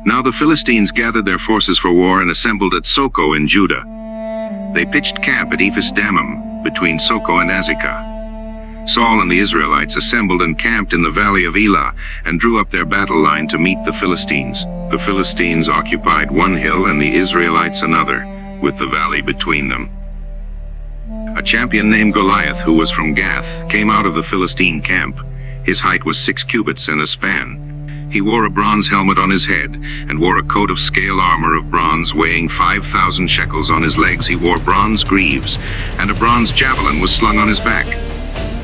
Now the Philistines gathered their forces for war and assembled at Soko in Judah. They pitched camp at Ephes Dammim, between Soko and Azekah. Saul and the Israelites assembled and camped in the valley of Elah and drew up their battle line to meet the Philistines. The Philistines occupied one hill and the Israelites another, with the valley between them. A champion named Goliath, who was from Gath, came out of the Philistine camp. His height was 6 cubits and a span. He wore a bronze helmet on his head and wore a coat of scale armor of bronze weighing 5,000 shekels. On his legs he wore bronze greaves, and a bronze javelin was slung on his back.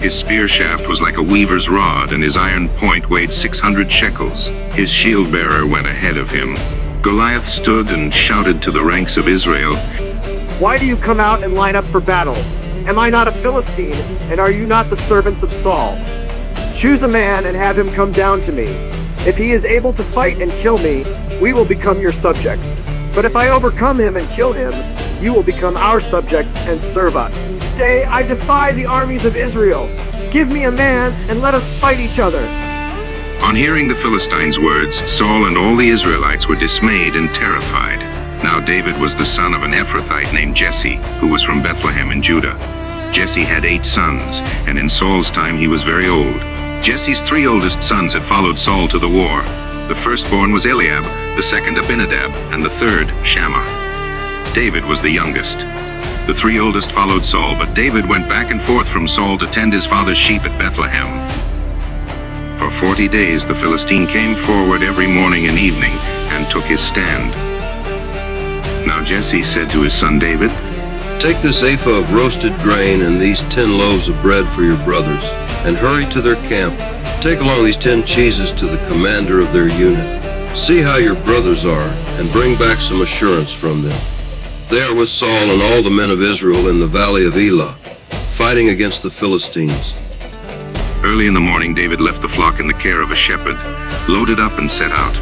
His spear shaft was like a weaver's rod, and his iron point weighed 600 shekels. His shield bearer went ahead of him. Goliath stood and shouted to the ranks of Israel, "Why do you come out and line up for battle? Am I not a Philistine, and are you not the servants of Saul? Choose a man and have him come down to me. If he is able to fight and kill me, we will become your subjects. But if I overcome him and kill him, you will become our subjects and serve us. Today I defy the armies of Israel. Give me a man and let us fight each other." On hearing the Philistines' words, Saul and all the Israelites were dismayed and terrified. Now David was the son of an Ephrathite named Jesse, who was from Bethlehem in Judah. Jesse had 8 sons, and in Saul's time he was very old. Jesse's 3 oldest sons had followed Saul to the war. The firstborn was Eliab, the second Abinadab, and the third Shammah. David was the youngest. The 3 oldest followed Saul, but David went back and forth from Saul to tend his father's sheep at Bethlehem. For 40 days the Philistine came forward every morning and evening and took his stand. Now Jesse said to his son David, "Take this ephah of roasted grain and these 10 loaves of bread for your brothers, and hurry to their camp. Take along these 10 cheeses to the commander of their unit. See how your brothers are, and bring back some assurance from them. They are with Saul and all the men of Israel in the valley of Elah, fighting against the Philistines." Early in the morning David left the flock in the care of a shepherd, loaded up and set out,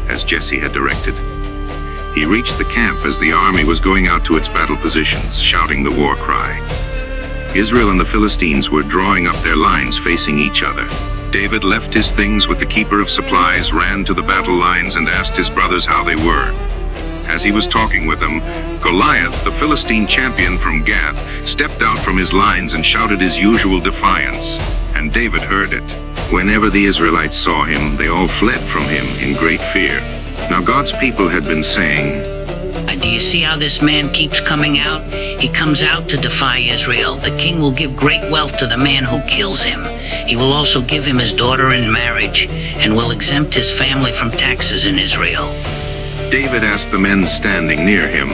as Jesse had directed. He reached the camp as the army was going out to its battle positions, shouting the war cry. Israel and the Philistines were drawing up their lines facing each other. David left his things with the keeper of supplies, ran to the battle lines, and asked his brothers how they were. As he was talking with them, Goliath, the Philistine champion from Gath, stepped out from his lines and shouted his usual defiance, and David heard it. Whenever the Israelites saw him, they all fled from him in great fear. Now God's people had been saying, Do you see how this man keeps coming out? He comes out to defy Israel. The king will give great wealth to the man who kills him. He will also give him his daughter in marriage, and will exempt his family from taxes in Israel. David asked the men standing near him,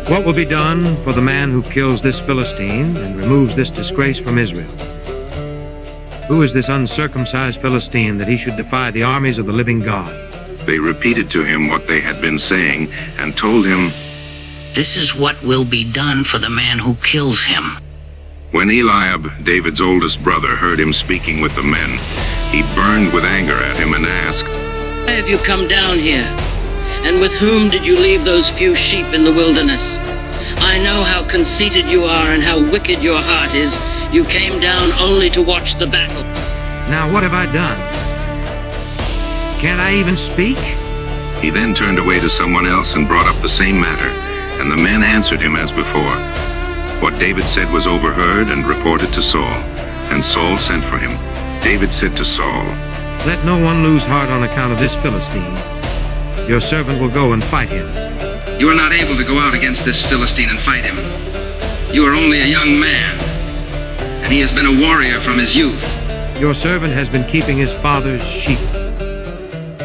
"What will be done for the man who kills this Philistine and removes this disgrace from Israel? Who is this uncircumcised Philistine that he should defy the armies of the living God?" They repeated to him what they had been saying and told him, "This is what will be done for the man who kills him." When Eliab, David's oldest brother, heard him speaking with the men, he burned with anger at him and asked, "Why have you come down here? And with whom did you leave those few sheep in the wilderness? I know how conceited you are and how wicked your heart is. You came down only to watch the battle." Now what have I done? Can't I even speak? He then turned away to someone else and brought up the same matter, and the men answered him as before. What David said was overheard and reported to Saul, and Saul sent for him. David said to Saul, "Let no one lose heart on account of this Philistine. Your servant will go and fight him." "You are not able to go out against this Philistine and fight him. You are only a young man, and he has been a warrior from his youth." "Your servant has been keeping his father's sheep.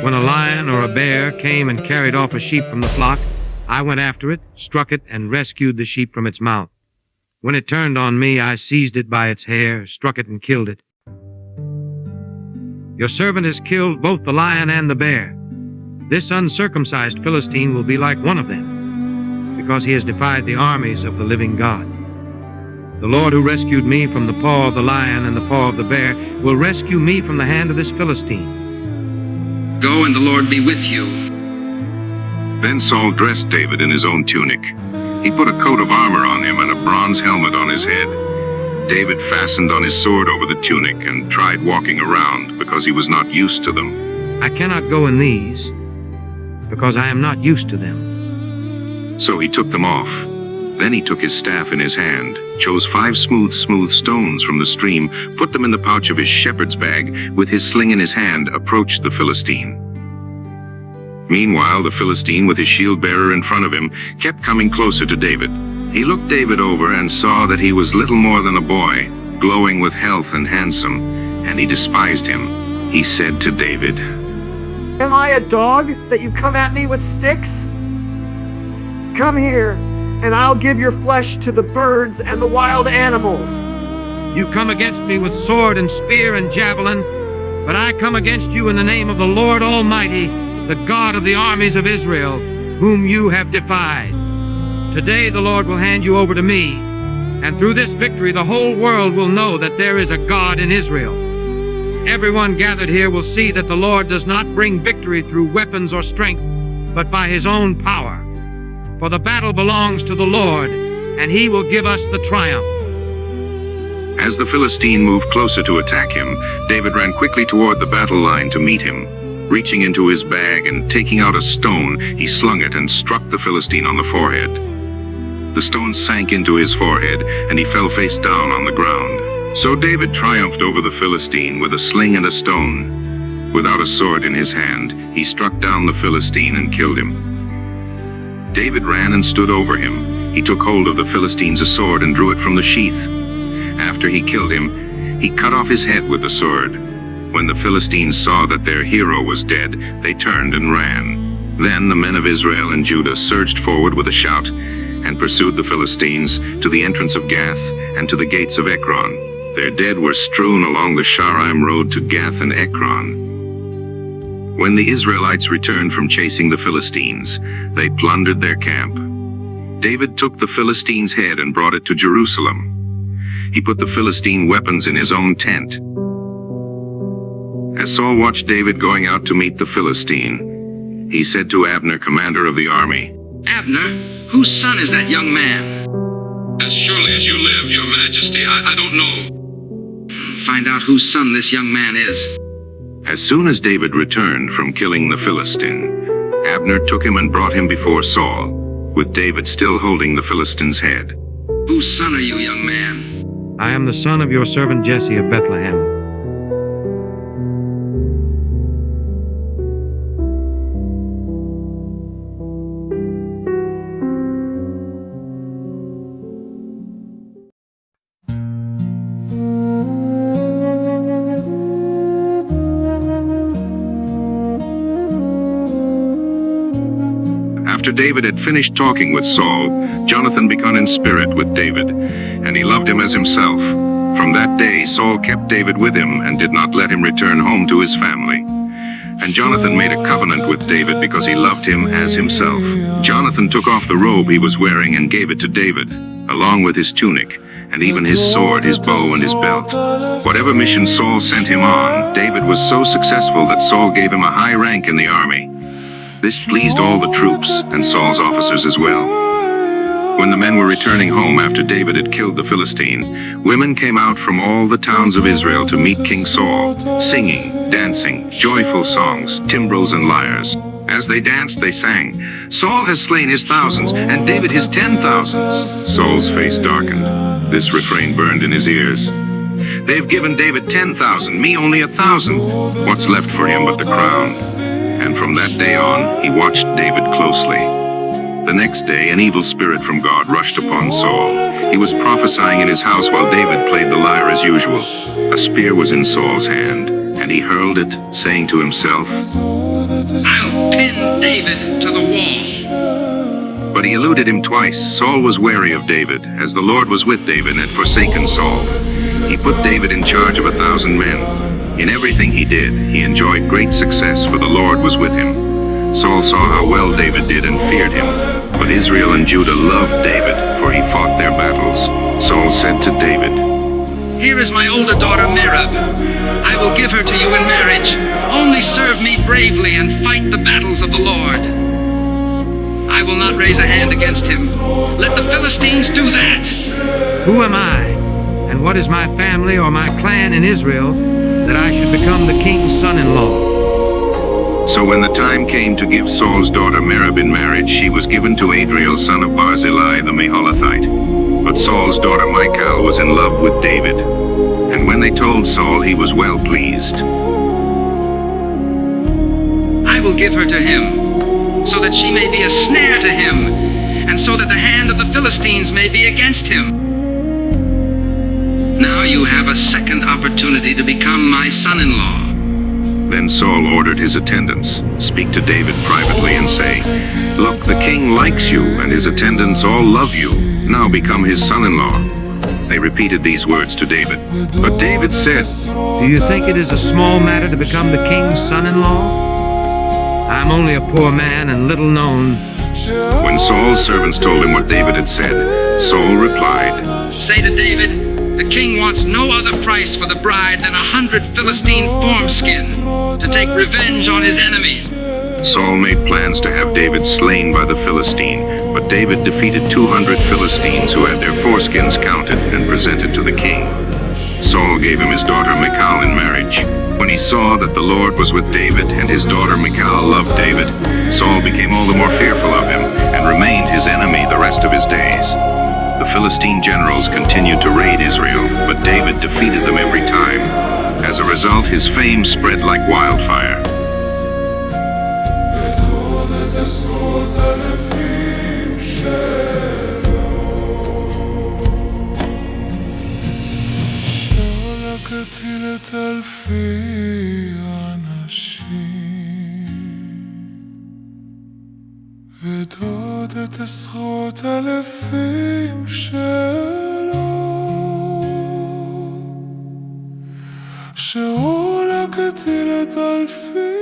When a lion or a bear came and carried off a sheep from the flock, I went after it, struck it, and rescued the sheep from its mouth. When it turned on me, I seized it by its hair, struck it, and killed it. Your servant has killed both the lion and the bear. This uncircumcised Philistine will be like one of them, because he has defied the armies of the living God. The Lord who rescued me from the paw of the lion and the paw of the bear will rescue me from the hand of this Philistine." "Go, and the Lord be with you." Then Saul dressed David in his own tunic. He put a coat of armor on him and a bronze helmet on his head. David fastened on his sword over the tunic and tried walking around because he was not used to them. "I cannot go in these, because I am not used to them." So he took them off. Then he took his staff in his hand, chose 5 smooth stones from the stream, put them in the pouch of his shepherd's bag, with his sling in his hand, approached the Philistine. Meanwhile, the Philistine, with his shield-bearer in front of him, kept coming closer to David. He looked David over and saw that he was little more than a boy, glowing with health and handsome, and he despised him. He said to David, Am I a dog that you come at me with sticks? Come here, and I'll give your flesh to the birds and the wild animals. You come against me with sword and spear and javelin, but I come against you in the name of the Lord Almighty, the God of the armies of Israel, whom you have defied. Today the Lord will hand you over to me, and through this victory the whole world will know that there is a God in Israel. Everyone gathered here will see that the Lord does not bring victory through weapons or strength, but by his own power. For the battle belongs to the Lord, and he will give us the triumph. As the Philistine moved closer to attack him, David ran quickly toward the battle line to meet him. Reaching into his bag and taking out a stone, he slung it and struck the Philistine on the forehead. The stone sank into his forehead, and he fell face down on the ground. So David triumphed over the Philistine with a sling and a stone. Without a sword in his hand, he struck down the Philistine and killed him. David ran and stood over him. He took hold of the Philistine's sword and drew it from the sheath. After he killed him, he cut off his head with the sword. When the Philistines saw that their hero was dead, they turned and ran. Then the men of Israel and Judah surged forward with a shout and pursued the Philistines to the entrance of Gath and to the gates of Ekron. Their dead were strewn along the Sharaim road to Gath and Ekron. When the Israelites returned from chasing the Philistines, they plundered their camp. David took the Philistine's head and brought it to Jerusalem. He put the Philistine weapons in his own tent. As Saul watched David going out to meet the Philistine, he said to Abner, commander of the army, Abner, whose son is that young man? As surely as you live, your majesty, I don't know. Find out whose son this young man is. As soon as David returned from killing the Philistine, Abner took him and brought him before Saul, with David still holding the Philistine's head. Whose son are you, young man? I am the son of your servant Jesse of Bethlehem. After David had finished talking with Saul, Jonathan began in spirit with David, and he loved him as himself. From that day, Saul kept David with him and did not let him return home to his family. And Jonathan made a covenant with David because he loved him as himself. Jonathan took off the robe he was wearing and gave it to David, along with his tunic, and even his sword, his bow, and his belt. Whatever mission Saul sent him on, David was so successful that Saul gave him a high rank in the army. This pleased all the troops, and Saul's officers as well. When the men were returning home after David had killed the Philistine, women came out from all the towns of Israel to meet King Saul, singing, dancing, joyful songs, timbrels and lyres. As they danced, they sang, Saul has slain his thousands, and David his 10,000s. Saul's face darkened. This refrain burned in his ears. They've given David 10,000, me only 1,000. What's left for him but the crown? And from that day on, he watched David closely. The next day, an evil spirit from God rushed upon Saul. He was prophesying in his house while David played the lyre as usual. A spear was in Saul's hand, and he hurled it, saying to himself, I'll pin David to the wall. But he eluded him twice. Saul was wary of David, as the Lord was with David and had forsaken Saul. He put David in charge of 1,000 men. In everything he did, he enjoyed great success, for the Lord was with him. Saul saw how well David did and feared him. But Israel and Judah loved David, for he fought their battles. Saul said to David, Here is my older daughter Merab. I will give her to you in marriage. Only serve me bravely and fight the battles of the Lord. I will not raise a hand against him. Let the Philistines do that. Who am I, and what is my family or my clan in Israel, that I should become the king's son-in-law? So when the time came to give Saul's daughter Merab in marriage, she was given to Adriel, son of Barzillai the Maholathite. But Saul's daughter Michal was in love with David. And when they told Saul, he was well pleased. I will give her to him, so that she may be a snare to him, and so that the hand of the Philistines may be against him. Now you have a second opportunity to become my son-in-law. Then Saul ordered his attendants, "Speak to David privately and say, 'Look, the king likes you, and his attendants all love you. Now become his son-in-law.'" They repeated these words to David. But David said, Do you think it is a small matter to become the king's son-in-law? I'm only a poor man and little known. When Saul's servants told him what David had said, Saul replied, Say to David, the king wants no other price for the bride than 100 Philistine foreskin to take revenge on his enemies. Saul made plans to have David slain by the Philistine, but David defeated 200 Philistines who had their foreskins counted and presented to the king. Saul gave him his daughter Michal in marriage. When he saw that the Lord was with David and his daughter Michal loved David, Saul became all the more fearful of him and remained his enemy the rest of his days. The Philistine generals continued to raid Israel, but David defeated them every time. As a result, his fame spread like wildfire. ודוד את עשרות אלפים שלו, שהוא לא קטל את אלפים